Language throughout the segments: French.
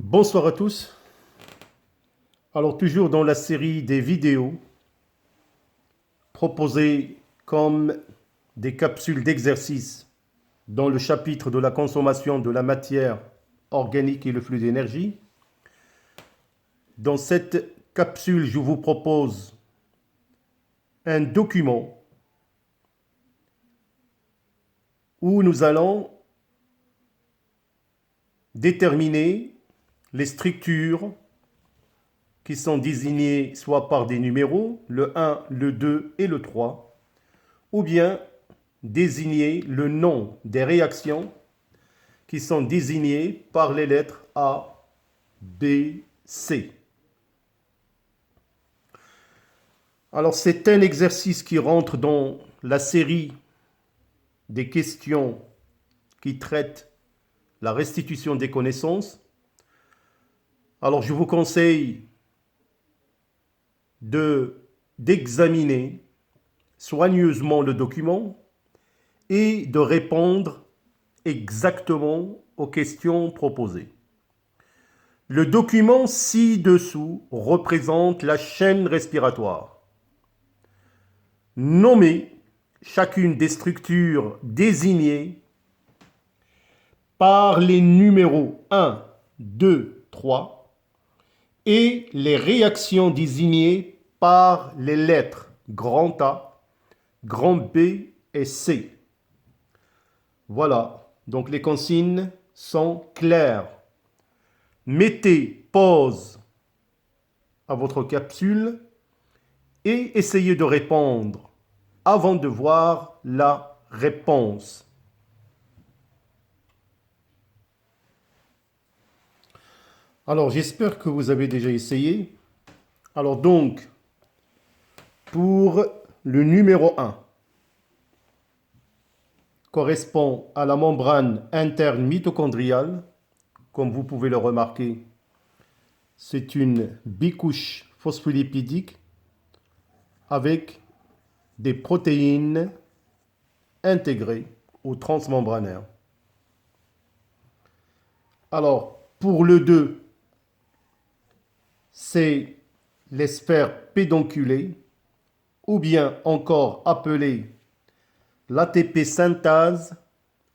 Bonsoir à tous. Alors toujours dans la série des vidéos proposées comme des capsules d'exercice dans le chapitre de la consommation de la matière organique et le flux d'énergie. Dans cette capsule, je vous propose un document où nous allons déterminer les structures qui sont désignées soit par des numéros, le 1, le 2 et le 3, ou bien désigner le nom des réactions qui sont désignées par les lettres A, B, C. Alors c'est un exercice qui rentre dans la série des questions qui traitent la restitution des connaissances. Alors je vous conseille d'examiner soigneusement le document et de répondre exactement aux questions proposées. Le document ci-dessous représente la chaîne respiratoire. Nommez chacune des structures désignées par les numéros 1, 2, 3 et les réactions désignées par les lettres grand A, grand B et C. Voilà, donc les consignes sont claires. Mettez pause à votre capsule et essayez de répondre avant de voir la réponse. Alors, j'espère que vous avez déjà essayé. Alors donc, pour le numéro 1, correspond à la membrane interne mitochondriale. Comme vous pouvez le remarquer, c'est une bicouche phospholipidique avec des protéines intégrées au transmembranaire. Alors, pour le 2, c'est les sphères pédonculées, ou bien encore appelées l'ATP synthase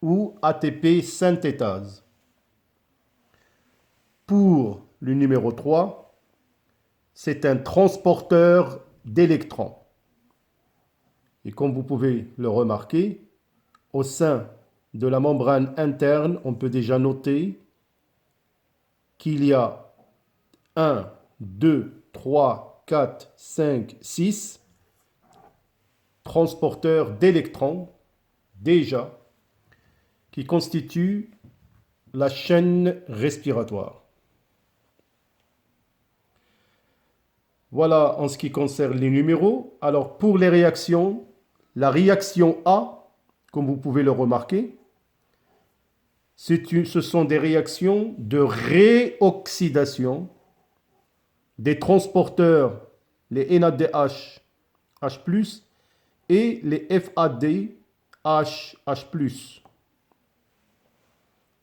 ou ATP synthétase. Pour le numéro 3, c'est un transporteur d'électrons. Et comme vous pouvez le remarquer, au sein de la membrane interne, on peut déjà noter qu'il y a 1, 2, 3, 4, 5, 6 transporteurs d'électrons déjà qui constituent la chaîne respiratoire. Voilà en ce qui concerne les numéros. Alors pour les réactions, la réaction A, comme vous pouvez le remarquer, ce sont des réactions de réoxydation des transporteurs, les NADH, H+, et les FAD, H+.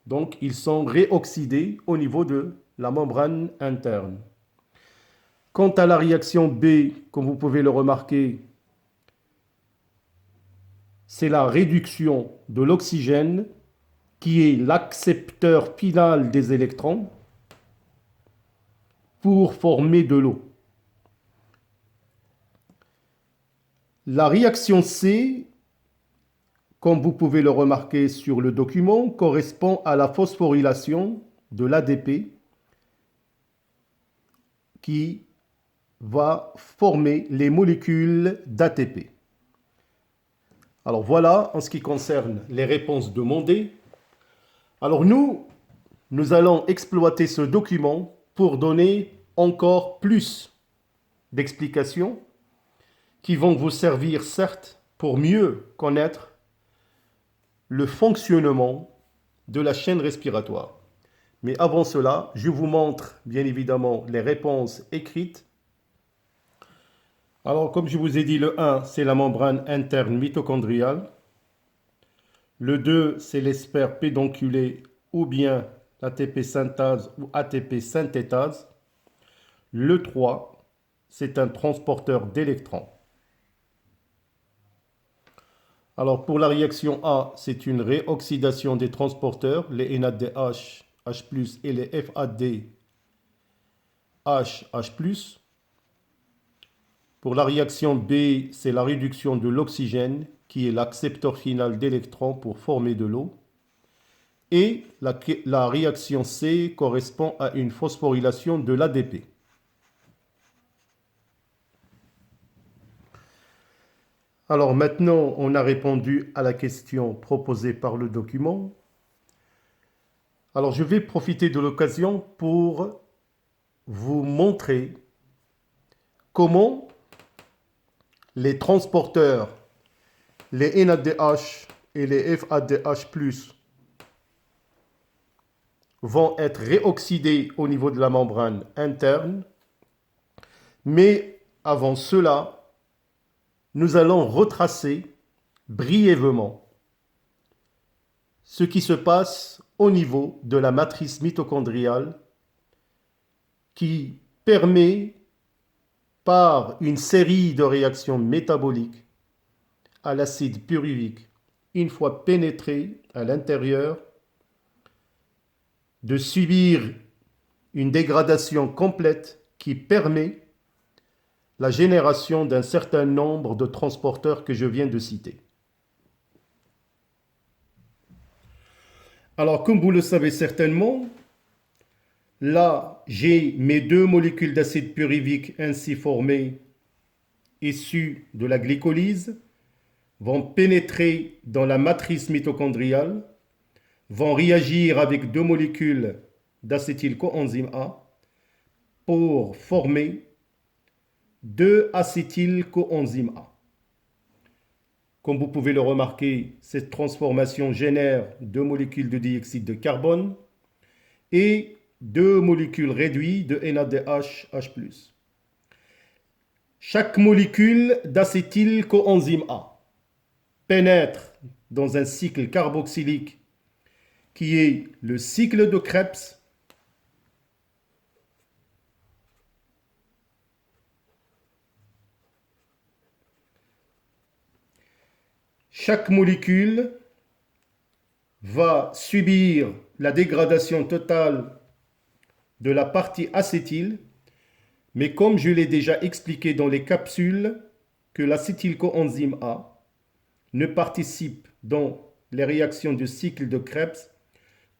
Donc, ils sont réoxydés au niveau de la membrane interne. Quant à la réaction B, comme vous pouvez le remarquer, c'est la réduction de l'oxygène qui est l'accepteur final des électrons pour former de l'eau. La réaction C, comme vous pouvez le remarquer sur le document, correspond à la phosphorylation de l'ADP qui va former les molécules d'ATP. Alors voilà en ce qui concerne les réponses demandées. Alors nous allons exploiter ce document pour donner encore plus d'explications qui vont vous servir certes pour mieux connaître le fonctionnement de la chaîne respiratoire. Mais avant cela, je vous montre bien évidemment les réponses écrites. Alors, comme je vous ai dit, le 1, c'est la membrane interne mitochondriale. Le 2, c'est les sphères pédonculées ou bien ATP synthase ou ATP synthétase. Le 3, c'est un transporteur d'électrons. Alors pour la réaction A, c'est une réoxydation des transporteurs, les NADH, H+, et les FAD, H+. Pour la réaction B, c'est la réduction de l'oxygène, qui est l'accepteur final d'électrons pour former de l'eau. Et la réaction C correspond à une phosphorylation de l'ADP. Alors maintenant, on a répondu à la question proposée par le document. Alors je vais profiter de l'occasion pour vous montrer comment les transporteurs, les NADH et les FADH+, vont être réoxydés au niveau de la membrane interne. Mais avant cela, nous allons retracer brièvement ce qui se passe au niveau de la matrice mitochondriale qui permet, par une série de réactions métaboliques à l'acide pyruvique, une fois pénétré à l'intérieur, de subir une dégradation complète qui permet la génération d'un certain nombre de transporteurs que je viens de citer. Alors, comme vous le savez certainement, là, j'ai mes deux molécules d'acide pyruvique ainsi formées, issues de la glycolyse, vont pénétrer dans la matrice mitochondriale, vont réagir avec deux molécules d'acétylcoenzyme A pour former 2-acétylcoenzyme A. Comme vous pouvez le remarquer, cette transformation génère deux molécules de dioxyde de carbone et deux molécules réduites de NADH, H+. Chaque molécule d'acétylcoenzyme A pénètre dans un cycle carboxylique qui est le cycle de Krebs. Chaque molécule va subir la dégradation totale de la partie acétyl, mais comme je l'ai déjà expliqué dans les capsules, que l'acétylcoenzyme A ne participe dans les réactions du cycle de Krebs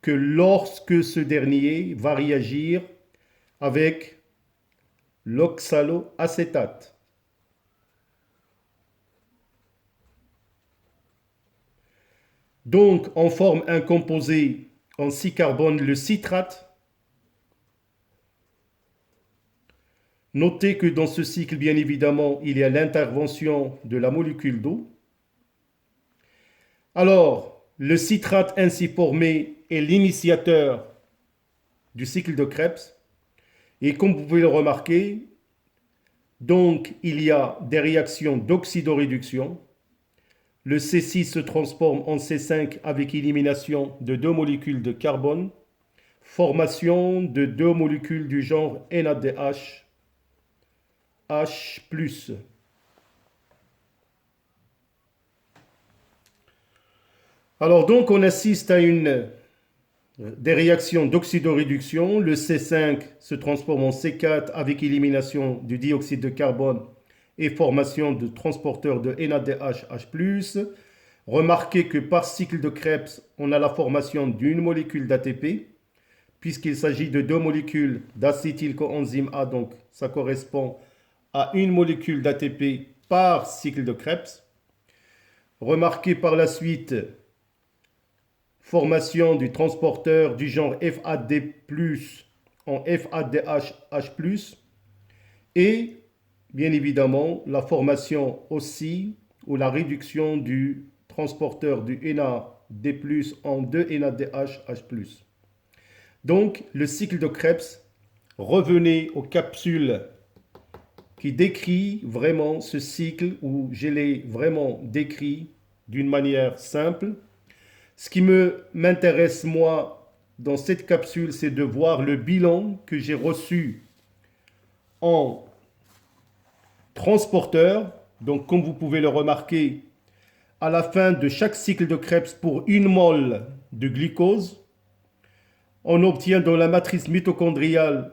que lorsque ce dernier va réagir avec l'oxaloacétate. Donc, on forme un composé en 6 carbone, le citrate. Notez que dans ce cycle, bien évidemment, il y a l'intervention de la molécule d'eau. Alors, le citrate ainsi formé est l'initiateur du cycle de Krebs. Et comme vous pouvez le remarquer, donc il y a des réactions d'oxydoréduction. Le C6 se transforme en C5 avec élimination de deux molécules de carbone, formation de deux molécules du genre NADH, H+. Alors donc on assiste à des réactions d'oxydoréduction. Le C5 se transforme en C4 avec élimination du dioxyde de carbone et formation de transporteurs de NADH, H+. Remarquez que par cycle de Krebs, on a la formation d'une molécule d'ATP, puisqu'il s'agit de deux molécules d'acétylcoenzyme A, donc ça correspond à une molécule d'ATP par cycle de Krebs. Remarquez par la suite formation du transporteur du genre FAD+, en FADH, H+, et bien évidemment la formation aussi ou la réduction du transporteur du NAD+, en 2-NADH, H+. Donc le cycle de Krebs, revenez aux capsules qui décrit vraiment ce cycle, où je l'ai vraiment décrit d'une manière simple. Ce qui m'intéresse moi dans cette capsule, c'est de voir le bilan que j'ai reçu en transporteur. Donc, comme vous pouvez le remarquer, à la fin de chaque cycle de Krebs pour 1 mol de glucose, on obtient dans la matrice mitochondriale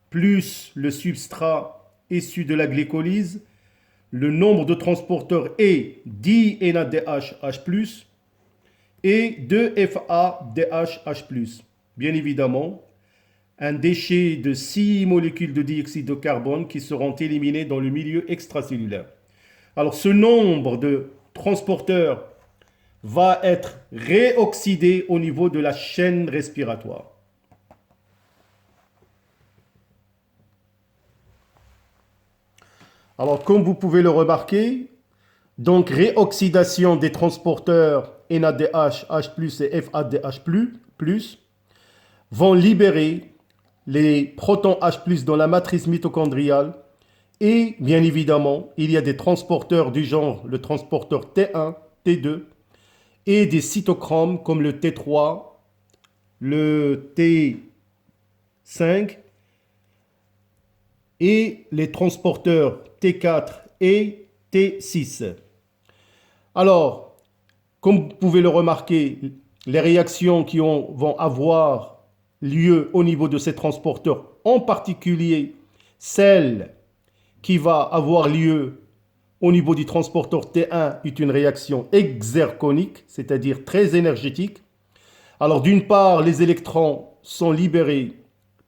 plus le substrat issu de la glycolyse, le nombre de transporteurs est 10 NADH+, et 2 FADH+. Bien évidemment, un déchet de 6 molécules de dioxyde de carbone qui seront éliminées dans le milieu extracellulaire. Alors ce nombre de transporteurs va être réoxydé au niveau de la chaîne respiratoire. Alors comme vous pouvez le remarquer, donc réoxydation des transporteurs NADH, H+, et FADH+, vont libérer les protons H+ dans la matrice mitochondriale et bien évidemment, il y a des transporteurs du genre le transporteur T1, T2 et des cytochromes comme le T3, le T5 et les transporteurs T4 et T6. Alors, comme vous pouvez le remarquer, les réactions qui vont avoir lieu au niveau de ces transporteurs, en particulier celle qui va avoir lieu au niveau du transporteur T1 est une réaction exergonique, c'est-à-dire très énergétique. Alors d'une part, les électrons sont libérés,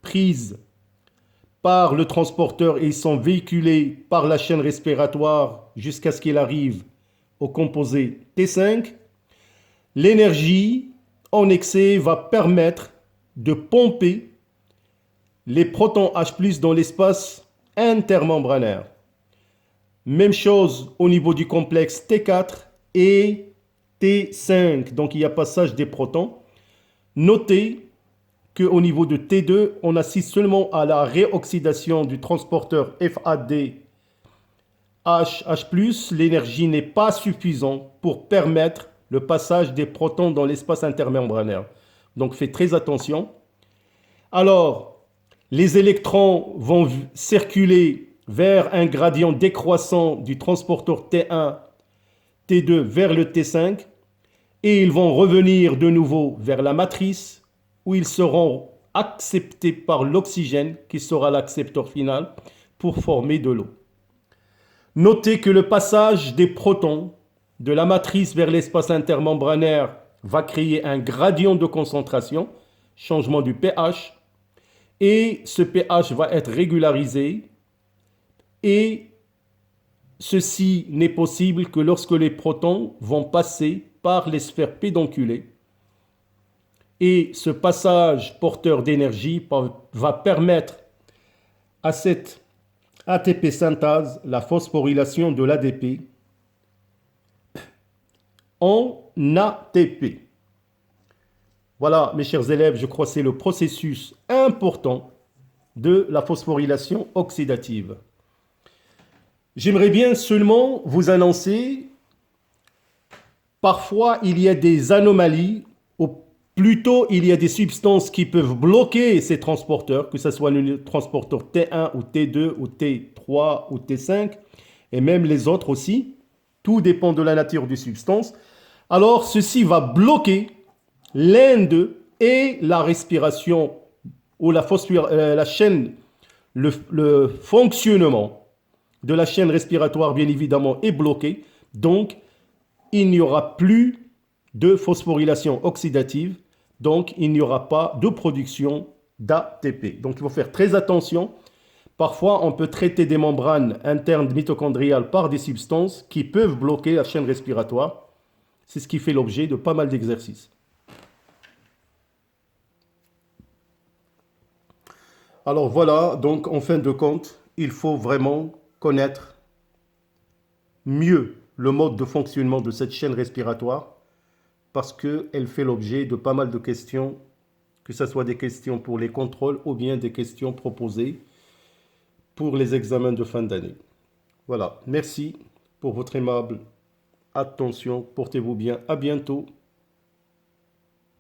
pris par le transporteur et ils sont véhiculés par la chaîne respiratoire jusqu'à ce qu'il arrive au composé T5. L'énergie en excès va permettre de pomper les protons H+ dans l'espace intermembranaire. Même chose au niveau du complexe T4 et T5. Donc il y a passage des protons. Notez qu'au niveau de T2, on assiste seulement à la réoxydation du transporteur FADH+. L'énergie n'est pas suffisante pour permettre le passage des protons dans l'espace intermembranaire. Donc faites très attention. Alors, les électrons vont circuler vers un gradient décroissant du transporteur T1, T2 vers le T5 et ils vont revenir de nouveau vers la matrice où ils seront acceptés par l'oxygène qui sera l'accepteur final pour former de l'eau. Notez que le passage des protons de la matrice vers l'espace intermembranaire va créer un gradient de concentration, changement du pH, et ce pH va être régularisé et ceci n'est possible que lorsque les protons vont passer par les sphères pédonculées. Et ce passage porteur d'énergie va permettre à cette ATP synthase, la phosphorylation de l'ADP en ATP. Voilà, mes chers élèves, je crois que c'est le processus important de la phosphorylation oxydative. J'aimerais bien seulement vous annoncer, parfois il y a des anomalies, ou plutôt il y a des substances qui peuvent bloquer ces transporteurs, que ce soit le transporteur T1 ou T2 ou T3 ou T5, et même les autres aussi. Tout dépend de la nature des substances. Alors ceci va bloquer l'un d'eux et la respiration ou la chaîne, le fonctionnement de la chaîne respiratoire, bien évidemment, est bloqué. Donc, il n'y aura plus de phosphorylation oxydative. Donc, il n'y aura pas de production d'ATP. Donc, il faut faire très attention. Parfois, on peut traiter des membranes internes mitochondriales par des substances qui peuvent bloquer la chaîne respiratoire. C'est ce qui fait l'objet de pas mal d'exercices. Alors voilà, donc en fin de compte, il faut vraiment connaître mieux le mode de fonctionnement de cette chaîne respiratoire parce qu'elle fait l'objet de pas mal de questions, que ce soit des questions pour les contrôles ou bien des questions proposées pour les examens de fin d'année. Voilà, merci pour votre aimable attention, portez-vous bien, à bientôt.